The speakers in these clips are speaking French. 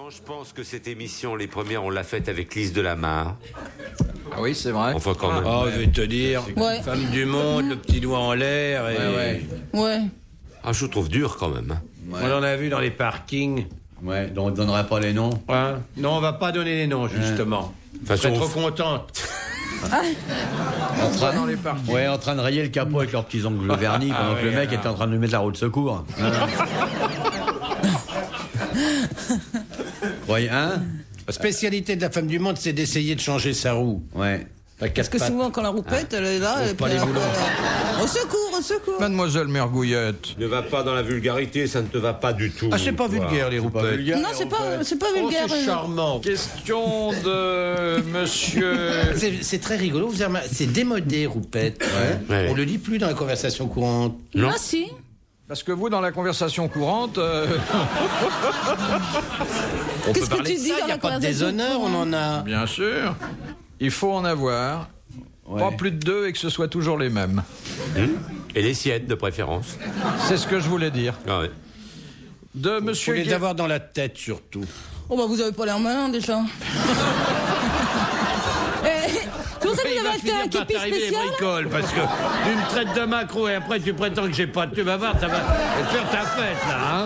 je pense que cette émission, les premières, on l'a faite avec Lise Delamarre. Ah oui, c'est vrai. Enfin, quand même. Oh, je vais te dire, Ouais. femme du monde, le petit doigt en l'air. Et... Ouais. Ah, je vous trouve dur quand même. Hein. On en a vu dans les parkings. Ouais, donc on ne donnerait pas les noms. Hein. Non, on va pas donner les noms, justement. De toute Je serais façon, trop contente. En Dans les parkings. Ouais, en train de rayer le capot avec leurs petits ongles vernis pendant que le mec était en train de lui mettre la roue de secours. Croyez, hein? La spécialité de la femme du monde, c'est d'essayer de changer sa roue. Ouais. Parce que souvent, quand la roue pète, elle est là. Ouvre Et pas puis les après, boulons. au secours, au secours. Mademoiselle Mergouillette. ne va pas dans la vulgarité, ça ne te va pas du tout. Ah, c'est pas toi. vulgaire, les roupettes. Non, c'est pas vulgaire. Oh, c'est charmant. Question de monsieur... C'est très rigolo. Vous avez remarqué, c'est démodé, roupette. Ouais. On le lit plus dans la conversation courante. Non. Ah, si. Parce que vous, dans la conversation courante... On Qu'est-ce peut que parler tu de dis ça, dans il n'y a la pas de conversation déshonneur, on en a. Bien sûr. Il faut en avoir. Ouais. Pas plus de 2 et que ce soit toujours les mêmes. Et les siennes, de préférence. C'est ce que je voulais dire. Ah ouais. De Faut monsieur... les Gué- avoir dans la tête, surtout. Oh, bah, vous avez pas l'air malin, déjà. Comment ça, vous avez acheté un képi t'arriver les spécial? bricoles, parce que tu me traites de macro et après tu prétends que j'ai pas... Tu vas voir, ça va te faire ta fête, là, hein.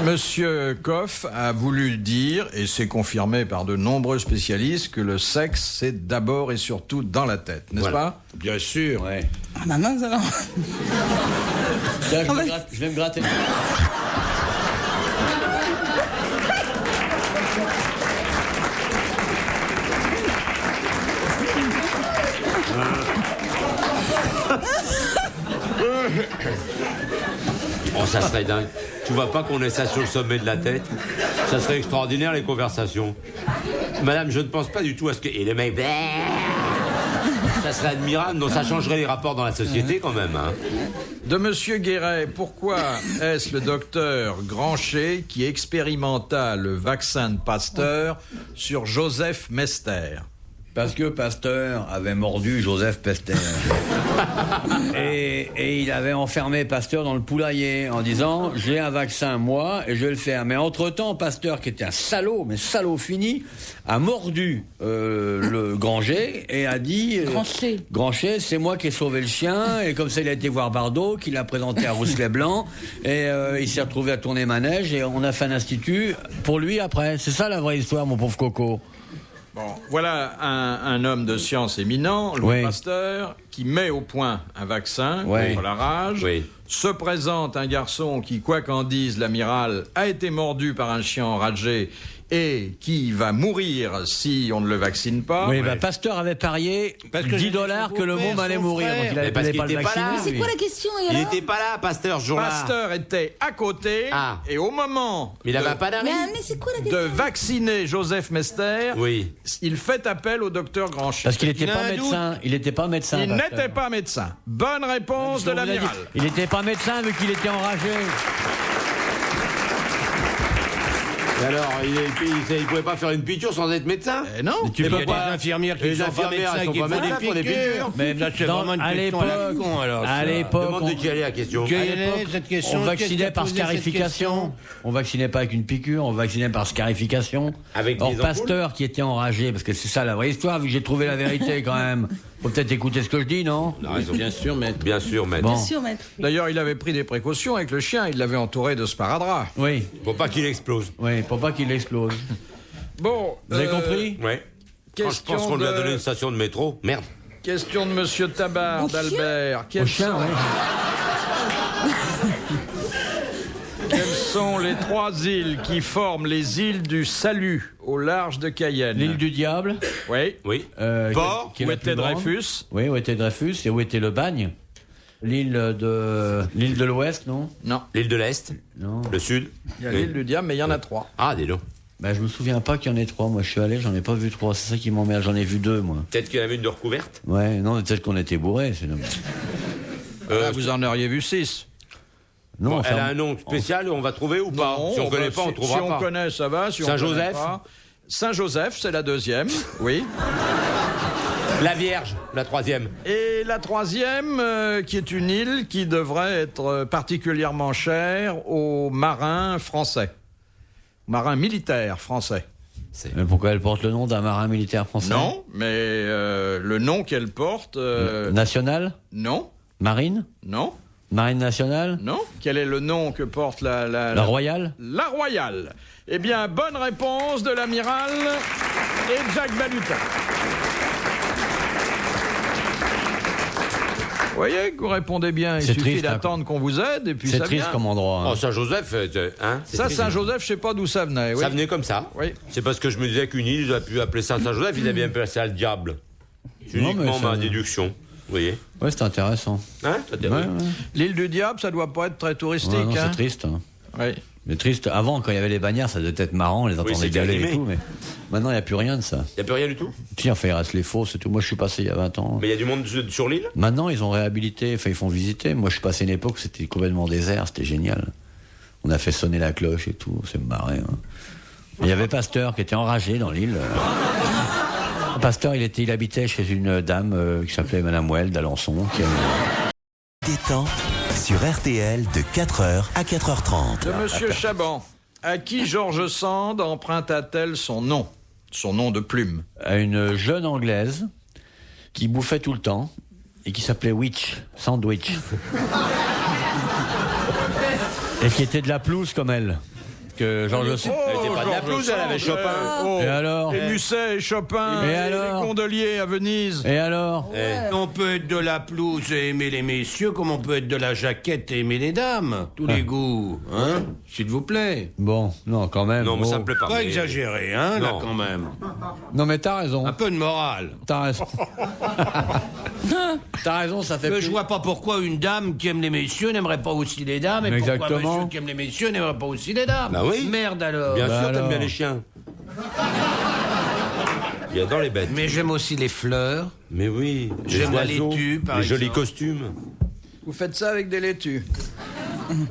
Monsieur Koff a voulu dire, et c'est confirmé par de nombreux spécialistes, que le sexe, c'est d'abord et surtout dans la tête, n'est-ce Voilà. pas? Bien sûr. Ouais. Ah, ma main, ça va. Tiens, je vais me gratter. Oh, ça serait dingue. Tu vois pas qu'on ait ça sur le sommet de la tête? Ça serait extraordinaire, les conversations. Madame, je ne pense pas du tout à ce que... Et les mecs... Ça serait admirable, donc ça changerait les rapports dans la société quand même. Hein. De monsieur Guéret, pourquoi est-ce le docteur Grancher qui expérimenta le vaccin de Pasteur sur Joseph Mester? Parce que Pasteur avait mordu Joseph Pester. et il avait enfermé Pasteur dans le poulailler en disant « J'ai un vaccin, moi, et je vais le faire. » Mais entre-temps, Pasteur, qui était un salaud, mais salaud fini, a mordu le Granger et a dit Grancher, c'est moi qui ai sauvé le chien. » Et comme ça, il a été voir Bardot, qui l'a présenté à Rousselet-Blanc. Et il s'est retrouvé à tourner manège et on a fait un institut pour lui après. C'est ça la vraie histoire, mon pauvre Coco. Bon, voilà un homme de science éminent, Louis Oui. Pasteur, qui met au point un vaccin Oui. contre la rage. Oui. Se présente un garçon qui, quoi qu'en dise l'amiral, a été mordu par un chien enragé et qui va mourir si on ne le vaccine pas. Oui, bah, Pasteur avait parié Parce que j'ai dit $10 que le son môme frère, allait son mourir. frère. Donc il Mais avait parce pas qu'il le était pas vacciner. là. Mais c'est lui. quoi la question, et Il alors? n'était pas là, Pasteur, ce jour-là. Pasteur était à côté Ah. et au moment Mais il avait pas d'arrêt. Mais c'est quoi la question? de vacciner Joseph Mester, Oui. il fait appel au docteur Grancher. Parce qu'il n'était Il a pas un médecin. Il n'était pas médecin. Il Pasteur. n'était pas médecin. Bonne réponse de On vous a dit, l'amiral. il n'était pas médecin vu qu'il était enragé. Et alors, il pouvait pas faire une piqûre sans être médecin? Eh non. Mais tu Il y peux a des pas. infirmières qui Les sont pas infirmières, médecins elles sont qui pas font médecins, font des des piqûres. piqûres. Mais Ça, c'est vraiment une à question à la l'époque, con, alors, à ça. l'époque, Demande de qui allait la question. Quelle est l'époque, cette question? on Qu'est-ce qui vaccinait a par posé cette scarification. question On vaccinait pas avec une piqûre, on vaccinait par scarification. Avec Or, des ampoules Pasteur qui était enragé, parce que c'est ça la vraie histoire, vu que j'ai trouvé la vérité quand même. Faut peut-être écouter ce que je dis, non? On a raison. Bien sûr, maître. Bien sûr, maître. Bon. Bien sûr, maître. D'ailleurs, il avait pris des précautions avec le chien. Il l'avait entouré de sparadrap. Oui, Faut pas qu'il explose. oui, pour pas qu'il explose. Bon. Vous avez compris? Ouais. Quand je Question pense qu'on lui a de- donné une station de métro. Merde. Question de monsieur Tabar Au chien d'Albert. Au chien, oui. Quelles sont les 3 îles qui forment les îles du Salut au large de Cayenne? L'île du diable. Oui. Oui. Port, qui est Où la plus était grande. Dreyfus? Oui, où était Dreyfus et où était le bagne? L'île de l'Ouest, non? Non. L'île de l'Est. Non. Le Sud. Il y a Oui. l'île du Diable, mais il y en a 3. Ah, dis donc. Ben, je me souviens pas qu'il y en ait 3. Moi, je suis allé, j'en ai pas vu 3. C'est ça qui m'emmerde. J'en ai vu 2, moi. Peut-être qu'il y en avait une de recouverte. Ouais, non, peut-être qu'on était bourrés. Vous en auriez vu 6. Non, Bon, enfin, elle a un nom spécial, on va trouver ou pas? Si on connaît pas, on trouvera Si on pas. connaît, ça va. Si on Saint-Joseph? connaît pas- Saint-Joseph, c'est la 2e, oui. La Vierge, la 3e. Et la 3e, qui est une île qui devrait être particulièrement chère aux marins français. marin militaire français. Mais pourquoi elle porte le nom d'un marin militaire français? Non, mais le nom qu'elle porte... National? Non. Marine? Non. Marine nationale? Non. Quel est le nom que porte La Royale? La Royale. Eh bien, bonne réponse de l'amiral et Jacques Balutin. Vous voyez que vous répondez bien, il C'est suffit triste, d'attendre qu'on vous aide et puis C'est ça triste vient. comme endroit. Oh, Saint-Joseph, hein? C'est Ça, triste. Saint-Joseph, je sais pas d'où ça venait. Oui. Ça venait comme ça. Oui. C'est parce que je me disais qu'une île, ils auraient pu appeler ça Saint-Joseph, ils avaient appelé ça le diable. C'est Non, uniquement mais ça- ma déduction. Vous voyez? Ouais, c'est intéressant. Hein? Ça t'est Ouais, vrai. ouais. L'île du Diable, ça doit pas être très touristique. Ouais, non, hein. c'est triste. Hein. Oui. Mais triste, avant, quand il y avait les bannières, ça devait être marrant, on les entendait c'était gueuler et animé. tout, mais maintenant, il n'y a plus rien de ça. Il n'y a plus rien du tout? Si, enfin, il reste les fosses et tout. Moi, je suis passé il y a 20 ans. Mais il y a du monde sur l'île? Maintenant, ils ont réhabilité, enfin, ils font visiter. Moi, je suis passé une époque où c'était complètement désert, c'était génial. On a fait sonner la cloche et tout, c'est marré. Hein. Il y avait Pasteur qui était enragé dans l'île. Pasteur, il habitait chez une dame qui s'appelait Madame Well d'Alençon. Détente sur RTL de 4h à 4h30. De Monsieur Chaban. À qui George Sand emprunta-t-elle son nom de plume? À une jeune Anglaise qui bouffait tout le temps et qui s'appelait Witch, Sandwich. Et qui était de la pelouse comme elle. Que Georges Sand. Elle était pas de la pelouse, elle avait Chopin. Oh, Et alors et Musset, et Chopin, Et et alors les Gondoliers à Venise. Et alors On peut être de la pelouse et aimer les messieurs, comme on peut être de la jaquette et aimer les dames. Tous les goûts, hein? S'il vous plaît. Bon, non, quand même. Non, mais ça oh. me plaît pas. Pas mais- exagéré, hein, là, Non. quand même. Non, mais t'as raison. Un peu de morale. T'as raison. T'as raison, ça fait Mais plus. je vois pas pourquoi une dame qui aime les messieurs n'aimerait pas aussi les dames, et pourquoi un Exactement. monsieur qui aime les messieurs n'aimerait pas aussi les dames. Bah oui. Merde alors. Bien Bah sûr, t'aimes alors. bien les chiens. Il adore les bêtes. Mais j'aime aussi les fleurs. Mais oui. J'aime les la oiseaux, laitue, par les jolis exemple. costumes. Vous faites ça avec des laitues.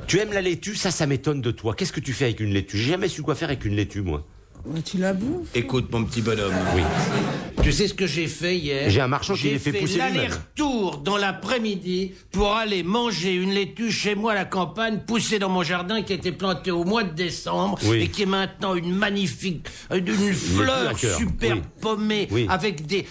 Tu aimes la laitue? Ça m'étonne de toi. Qu'est-ce que tu fais avec une laitue? J'ai jamais su quoi faire avec une laitue, moi. Mais tu la bouffes. Écoute, mon petit bonhomme. Oui. Tu sais ce que j'ai fait hier? J'ai un marchand qui les fait pousser J'ai fait lui-même. l'aller-retour dans l'après-midi pour aller manger une laitue chez moi à la campagne, poussée dans mon jardin, qui a été plantée au mois de décembre Oui. et qui est maintenant une magnifique, une à fleur cœur, super oui. pommée Oui. avec des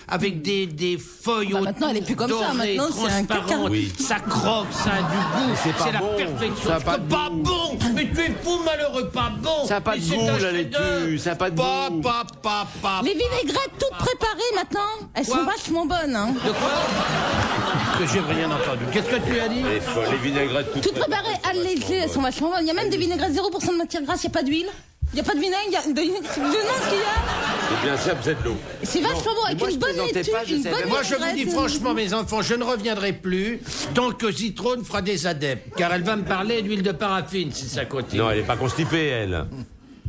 feuilles Bah, maintenant, elle est plus comme ça. dorées, Maintenant, c'est un transparentes. cacahuète. Oui. Ça croque, ça a du goût. c'est pas la bon. perfection. Ça a pas de Pas goût. bon. Mais tu es fou, malheureux, pas bon. Ça a pas de Mais c'est goût, un la chef-d'œuvre. laitue. Ça a pas de Pas, goût. pas. Les vinaigrettes toutes préparées maintenant, elles Quoi sont vachement bonnes. Hein. De quoi? Que j'ai rien entendu. Qu'est-ce que tu as dit? Elle est folle, les vinaigrettes toutes Toutes préparées allégées, elles sont vachement bonnes. Il y a même des vinaigrettes 0% de matière grasse, il n'y a pas d'huile. Il n'y a pas de vinaigre, je demande ce qu'il y a. C'est bien simple, c'est de l'eau. C'est vachement bon, avec moi, une je bonne plaisantais laitue, pas, je une savais. bonne Moi, je vous dis vinaigrette. franchement, mes enfants, je ne reviendrai plus tant que Zitrone fera des adeptes. Car elle va me parler d'huile de paraffine si ça continue. Non, elle est pas constipée, elle.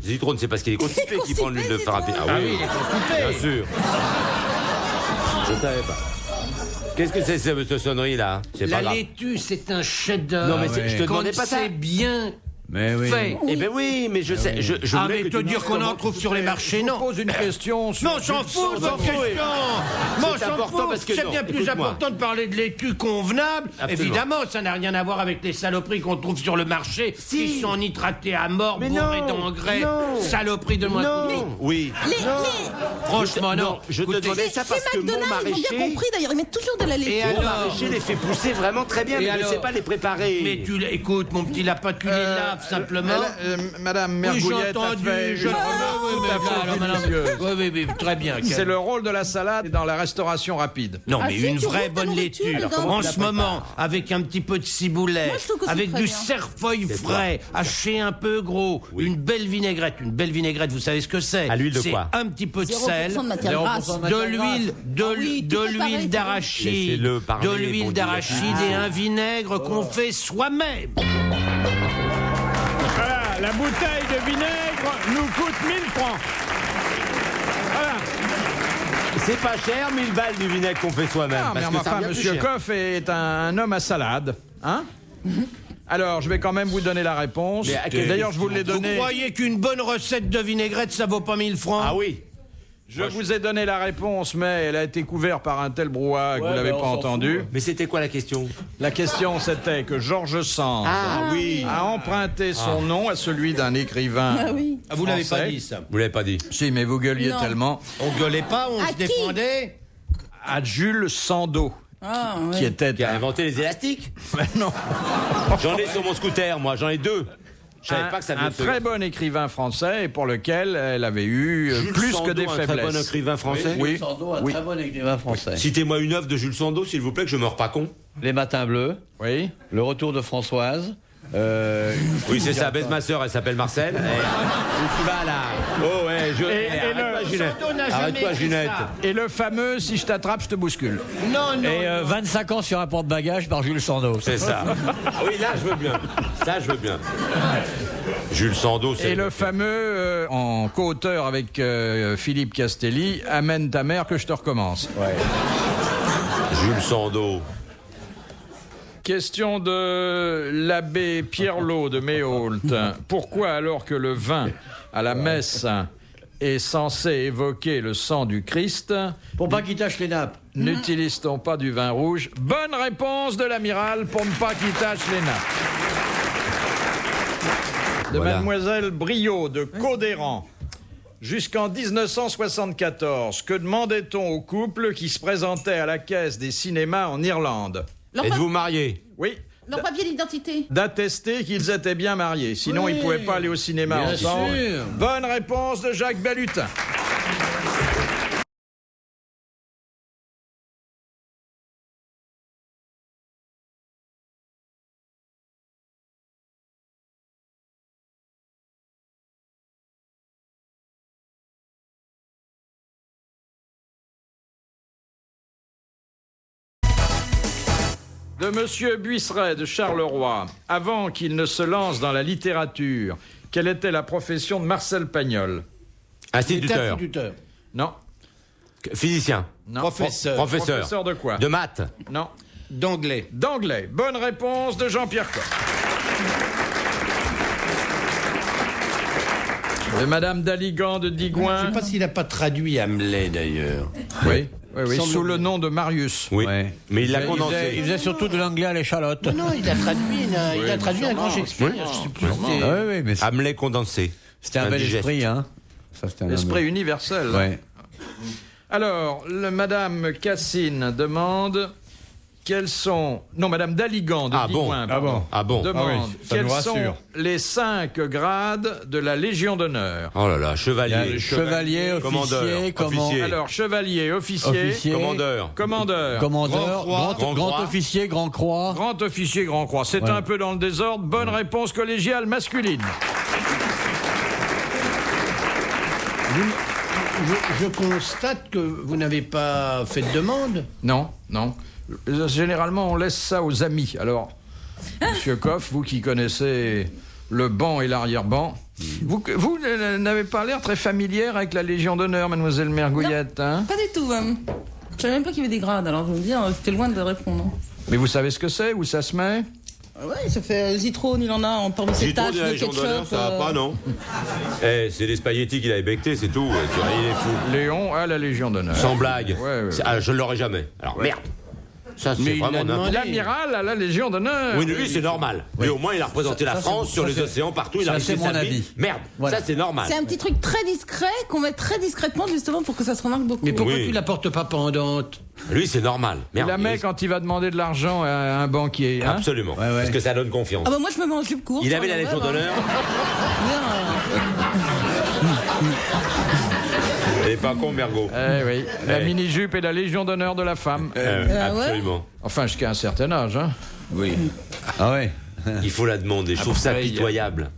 Zitrone, c'est parce qu'il est constipé qu'il prend de l'huile de farine. Ah oui, il est constipé. Bien sûr. Je savais pas. Qu'est-ce que c'est cette sonnerie là? C'est pas La grave. laitue, c'est un chef-d'œuvre. Non, mais c'est- je te Quand demandais pas ça. c'est bien Mais oui. fait. Eh ben oui, mais je sais. Je Ah, voulais mais que te tu me dire dises qu'on en comment- trouve sur les marchés, Je non. vous pose une question. sur Non, j'en Jules fous, Sand. sans question. Moi, C'est j'en important fous. parce que C'est non, bien plus écoute-moi. important de parler de laitue convenable. Absolument. Évidemment, ça n'a rien à voir avec les saloperies qu'on trouve sur le marché Si. qui sont nitratées à mort, Mais bourrées non, d'engrais. non. Saloperies de moi. Non, oui. Franchement, non. Je te Écoutez, demandais ça parce que Chez mon McDonald's, ils ont bien maraîcher. compris, d'ailleurs, ils mettent toujours de la laitue. Et Mon alors maraîcher les fait pousser vraiment très bien, Et mais je ne alors sais pas les préparer. Mais écoute, mon petit lapin, tu les laves simplement. Madame Oui, Mergouillette j'ai a entendu. fait Je une oui, remarque mais tout à fait alors, madame- délicieuse. oui, très bien. C'est le rôle de la salade dans la restauration rapide. Non, Ah mais si, une tu vraie rompes ta bonne nourriture laitue. dedans. En ce moment, avec un petit peu de ciboulette, Moi, je trouve que c'est avec très du bien. cerfeuil frais, haché un peu gros, une belle vinaigrette. Une belle vinaigrette, vous savez ce que c'est? À l'huile de C'est quoi? un petit peu de 0% sel, de matière 0% grasse. de de l'huile, oui, de tout préparé, l'huile c'est d'arachide, Laissez-le parler, de bon l'huile Dieu. d'arachide et un vinaigre qu'on fait soi-même. Voilà, la bouteille de vinaigre nous coûte 1000 francs. Voilà. C'est pas cher, 1000 balles du vinaigre qu'on fait soi-même. Ah, mais parce que ça enfin, revient plus Monsieur cher. Coff est un homme à salade. Hein? Alors, je vais quand même vous donner la réponse. Mais à quelle D'ailleurs, je vous l'ai Vous donnée. croyez qu'une bonne recette de vinaigrette, ça vaut pas 1000 francs? Ah oui. Je vous ai donné la réponse, mais elle a été couverte par un tel brouhaha que vous l'avez pas entendu. Mais c'était quoi la question? La question, c'était que Georges Sand a emprunté son nom à celui d'un écrivain. Ah oui. Ah, vous l'avez pas français. dit, ça. Vous l'avez pas dit. Si, mais vous gueuliez Non. tellement. On gueulait pas, on À se qui défendait. À Jules Sandeau, Ah, qui ouais. était Qui a inventé les élastiques? non, J'en ai sur mon scooter, moi, j'en ai 2. Je savais pas que ça venait un de ce- très bon écrivain français et pour lequel elle avait eu Jules plus Sandeau, que des un très faiblesses. bon écrivain français. Oui. Sandeau, un Oui. très bon écrivain français. Citez-moi une œuvre de Jules Sandeau, s'il vous plaît, que je meurs pas con. Les Matins Bleus, Oui. Le Retour de Françoise. Oui, c'est ça, baise ma sœur, elle s'appelle Marcel. Et tu vas là. Oh ouais, arrête-toi, Ginette. Sandeau n'a jamais Arrête-toi, écrit Ginette. ça. Et le fameux Si je t'attrape, je te bouscule. Non, non. Et 25 ans sur un porte-bagages par Jules Sandeau. C'est ça. Ah oui, là, je veux bien. Ça, je veux bien. Jules Sandeau, c'est... Et le fameux, en co-auteur avec Philippe Castelli, Amène ta mère que je te recommence. Jules Sandeau. Question de l'abbé Pierrelot de Méhault. Pourquoi, alors que le vin à la messe est censé évoquer le sang du Christ, Pour pas qu'il tâche les nappes. n'utilise-t-on pas du vin rouge? Bonne réponse de l'amiral pour ne pas qu'il tâche les nappes. De Voilà. mademoiselle Briot de Codéran. Jusqu'en 1974, que demandait-on au couple qui se présentait à la caisse des cinémas en Irlande? Êtes-vous marié? Oui. Leur papier d'identité. D'attester qu'ils étaient bien mariés. Sinon, ils ne pouvaient pas aller au cinéma Bien ensemble. sûr. Bonne réponse de Jacques Balutin. De Monsieur Buisseret de Charleroi, avant qu'il ne se lance dans la littérature, quelle était la profession de Marcel Pagnol? Instituteur. Instituteur. Non. Physicien. Non. Professeur. Professeur. Professeur de quoi? De maths. Non. D'anglais. D'anglais. Bonne réponse de Jean-Pierre Coff. De Madame Daligan de Je Digoin. sais pas s'il n'a pas traduit Hamlet, d'ailleurs. Oui, sous le nom de Marius. Oui. Ouais. Mais il l'a Il condensé. faisait surtout de l'anglais à l'échalote. Non, il a traduit, il a traduit un grand Shakespeare. Oui. Je sais plus. Ah oui, oui, mais Hamlet condensé. c'était un bel Indigeste. esprit, hein. Ça, c'était un L'esprit universel. Ouais. Alors, Madame Cassine demande quels sont... Non, Madame Daligan de Ah bon. Digoin, Ah pardon, bon. Ah bon. demande Ah oui, ça quels nous sont rassure. les 5 grades de la Légion d'honneur. Oh là là, Il y a chevalier. chevalier, commandeur, officier, officier. Alors, chevalier, officier, Officier. Commandeur. commandeur, commandeur, Grand croix. grand officier, grand croix. grand officier, grand croix. C'est Ouais. un peu dans le désordre. Bonne réponse collégiale masculine. Je constate que vous n'avez pas fait de demande. Non, non. Généralement, on laisse ça aux amis. Alors, Monsieur Coff, vous qui connaissez le banc et l'arrière-banc, vous n'avez pas l'air très familière avec la Légion d'honneur, mademoiselle Mergouillette, hein? Pas du tout, même. Je savais même pas qu'il y avait des grades, alors je veux dire, c'était loin de répondre. Mais vous savez ce que c'est, où ça se met? Ouais, ça fait Zitrone, il en a en parmi ses Citron taches de la de Légion d'honneur, ketchup. ça va pas, non? Eh, c'est des spaghettis qu'il avait bectés, c'est tout. Tu vois, il est fou. Léon à la Légion d'honneur. Sans blague. Ouais, ouais. Ah, je l'aurais jamais. Alors, merde. Ça, c'est Mais il vraiment l'a n'importe. demandé. L'amiral à la Légion d'honneur. Oui, lui, c'est normal. Lui, au moins, il a représenté la France sur les océans partout. Il a ça, réussi c'est mon sa vie. avis. Merde. Voilà. Ça, c'est normal. C'est un petit truc très discret qu'on met très discrètement justement pour que ça se remarque beaucoup. Mais pourquoi Oui. tu la portes pas pendante? Lui, c'est normal. Il Merde. la met quand il va demander de l'argent à un banquier. Hein? Absolument. Ouais, ouais. Parce que ça donne confiance. Ah bah moi je me mets en jupe courte. Il avait la Légion d'honneur. Il est pas con, Mergo. Eh oui, la Eh. mini-jupe et la Légion d'honneur de la femme. Absolument. Enfin, jusqu'à un certain âge. Hein. Oui. Ah ouais. Il faut la demander. Je trouve ça Après, il y a- pitoyable.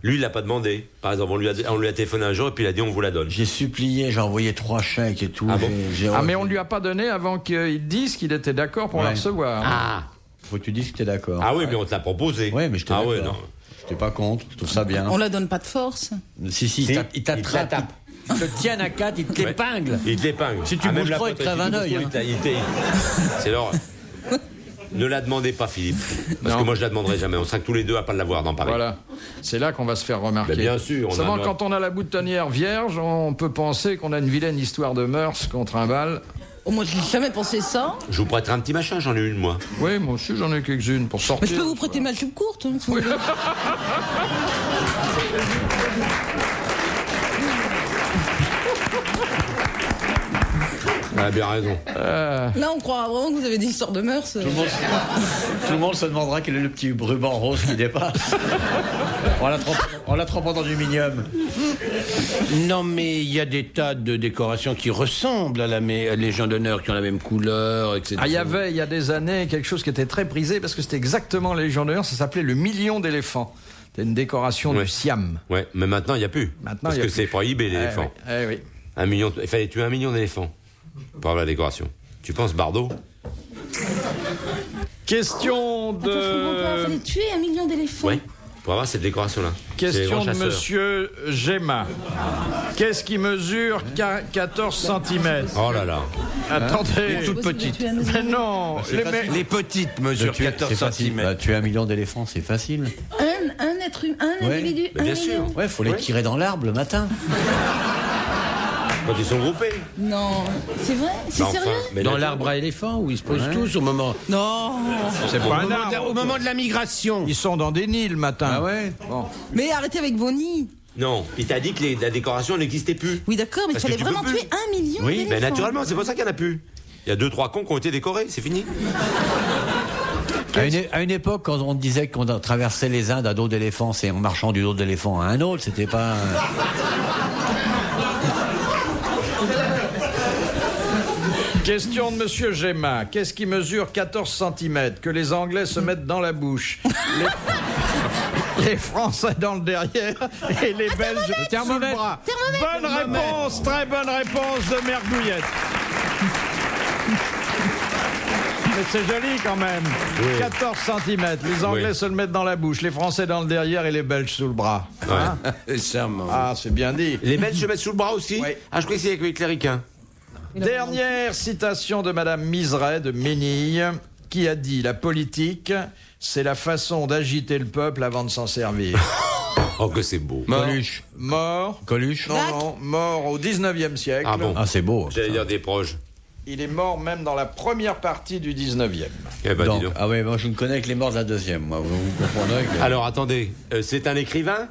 Lui, il l'a pas demandé. Par exemple, on lui a téléphoné un jour et puis il a dit on vous la donne. J'ai supplié, j'ai envoyé 3 chèques et tout. Ah bon j'ai Ah, mais on ne lui a pas donné avant qu'il dise qu'il était d'accord pour la Ouais. recevoir. hein. Ah. Faut que tu dises que t'es d'accord. Ah oui, mais on te l'a proposé. Ouais, mais je Ah d'accord. ouais, non. J'étais pas contre, je trouve ça bien. On la donne pas de force. Si, Si, il il t'attrape. te la tape. Il te tienne à 4, il te Ouais. l'épingle. Il te l'épingle. Si tu même bouges la trop, il te pote, crève si tu un bouges œil, trop, hein. C'est l'horreur. Ne la demandez pas, Philippe. Parce Non. que moi, je la demanderai jamais. On sera que tous les deux à pas l'avoir dans Paris. Voilà. C'est là qu'on va se faire remarquer. Ben, bien sûr, on a Seulement, notre- quand on a la boutonnière vierge, on peut penser qu'on a une vilaine histoire de mœurs contre un bal. Oh, moi, je n'ai jamais pensé ça. Je vous prêterai un petit machin, j'en ai une, moi. Oui, moi aussi, j'en ai quelques-unes pour Mais sortir. je peux vous prêter ma jupe courte. Hein, si vous voulez. Elle a bien raison. Là, on croira vraiment que vous avez des histoires de mœurs. Tout le monde se demandera quel est le petit ruban rose qui dépasse. En la trempant dans du minium. Non, mais il y a des tas de décorations qui ressemblent à la Légion d'honneur, qui ont la même couleur, etc. Ah, il y a des années, quelque chose qui était très prisé parce que c'était exactement les Légion d'honneur, ça s'appelait le million d'éléphants. C'était une décoration Ouais. du Siam. Ouais, mais maintenant, il n'y a plus. Maintenant, Parce il y a que plus. c'est prohibé, l'éléphant. Eh oui. Il fallait tuer 1 million d'éléphants pour avoir la décoration. Tu penses, Bardot? Question Attends, je comprends pas. de... Fallait tuer 1 million d'éléphants. Ouais, pour avoir cette décoration-là. C'est les Question grands de chasseurs. monsieur Gemma. Qu'est-ce qui mesure 14 cm? Oh là là. Attendez. C'est possible de tuer un million Mais non, Les petites mesurent 14 cm. Bah, tuer 1 million d'éléphants, c'est facile. Un être humain, un Ouais. individu, Mais un bien million. sûr. Ouais, faut les tirer dans l'arbre le matin. Quand ils sont groupés. Non, c'est vrai? C'est Bah, enfin, sérieux? mais Dans là, l'arbre à éléphants, où ils se posent tous au moment... Non. c'est pas un arbre. Au moment de la migration. Ils sont dans des nids le matin. Ah ouais. Bon. Mais arrêtez avec vos nids. Non, il t'a dit que la décoration n'existait plus. Oui, d'accord, mais il Parce que fallait tu peux vraiment plus. tuer 1 million Oui, d'éléphants. mais naturellement, c'est pour ça qu'il n'y en a plus. Il y a 2-3 cons qui ont été décorés, c'est fini. À une époque, quand on disait qu'on traversait les Indes à dos d'éléphant, c'est en marchant du dos d'éléphant à un autre, c'était pas... Question de monsieur Gemma. Qu'est-ce qui mesure 14 cm que les Anglais se mettent dans la bouche? Les Français dans le derrière et les Belges sous le bras. Bonne réponse, très bonne réponse de Mergouillette. Mais c'est joli quand même. 14 cm. Les Anglais Oui. se le mettent dans la bouche, les Français dans le derrière et les Belges sous le bras. Hein? Charmant. Ah, c'est bien dit. Les Belges se mettent sous le bras aussi. Oui. Ah, je croyais que c'était avec les cléricains. Dernière citation de Madame Miseret de Ménille, qui a dit « La politique, c'est la façon d'agiter le peuple avant de s'en servir. Oh, que c'est beau. Coluche. » Mort. Coluche. Non, mort au 19e siècle. Ah bon. Ah, c'est beau. J'allais dire des proches. Il est mort même dans la première partie du 19e. Eh ben, dis Donc, donc. ah ouais, moi je ne connais que les morts de la deuxième, moi. Vous comprendrez que... Alors, attendez. C'est un écrivain?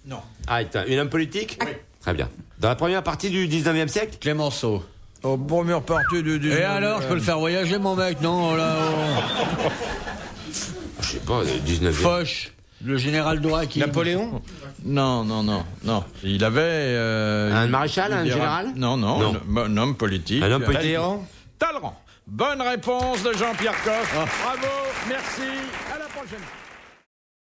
Non. Ah, un homme politique? Oui. Très bien. Dans la première partie du 19e siècle? Clémenceau. Au première partie du 19e. Et alors, je peux le faire voyager, mon mec, non là, Je sais pas, le 19e. Foch, le général Dourak. Napoléon. Non. Il avait... Un maréchal, un général? Non. Non. Un homme politique. Un homme politique. Talleyrand. Talleyrand. Bonne réponse de Jean-Pierre Coff. Bravo, merci. À la prochaine.